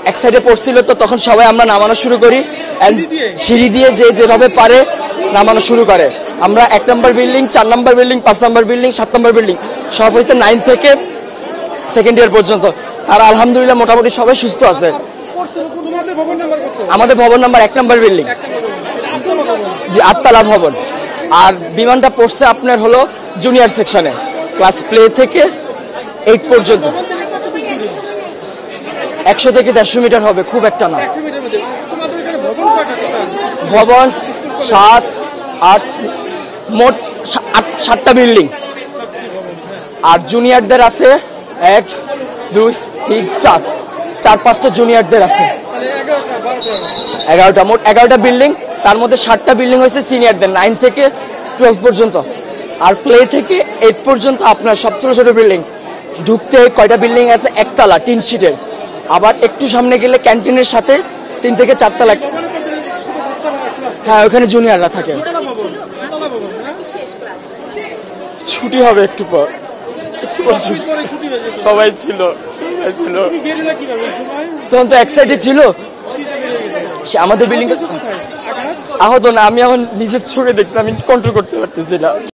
এক সাইডে পড়ছিল, তো তখন সবাই আমরা নামানো শুরু করি। সিঁড়ি দিয়ে যে যেভাবে পারে নামানো শুরু করে। আমরা 1 নম্বর বিল্ডিং, 4 নম্বর বিল্ডিং, 5 নম্বর বিল্ডিং, 7 নম্বর বিল্ডিং সব হয়েছে 9 থেকে সেকেন্ড ইয়ার পর্যন্ত। তারা আলহামদুলিল্লাহ মোটামুটি সবাই সুস্থ আছে। আমাদের ভবন নাম্বার 1 নম্বর বিল্ডিং, জি 8 তলা ভবন। আর বিমানটা পড়ছে আপনার হলো জুনিয়র সেকশনে, ক্লাস প্লে থেকে 8 পর্যন্ত। 100 থেকে 150 মিটার হবে, খুব একটা না। ভবন 7, 8, মোট 7টা বিল্ডিং। আর জুনিয়রদের আছে 1, 2, 3, 4, 4-5টা জুনিয়রদের আছে। 11টা, মোট 11টা বিল্ডিং। তার মধ্যে 7টা বিল্ডিং হয়েছে সিনিয়রদের, 9 থেকে 12 পর্যন্ত। আর প্লে থেকে 8 পর্যন্ত আপনার সব ছোট ছোট বিল্ডিং। ঢুকতে কয়টা বিল্ডিং আছে, 1 তলা টিন শিটের। আবার একটু সামনে গেলে ক্যান্টিনের সাথে 3 থেকে 4 তলা। হ্যাঁ, ওখানে জুনিয়ররা থাকে। ছুটি হবে একটু পর, সবাই ছিল তখন তো এক সাইডে ছিল। আমাদের বিল্ডিং আহত না, আমি এখন নিজের চোখে দেখছি, আমি কন্ট্রোল করতে পারতেছি না।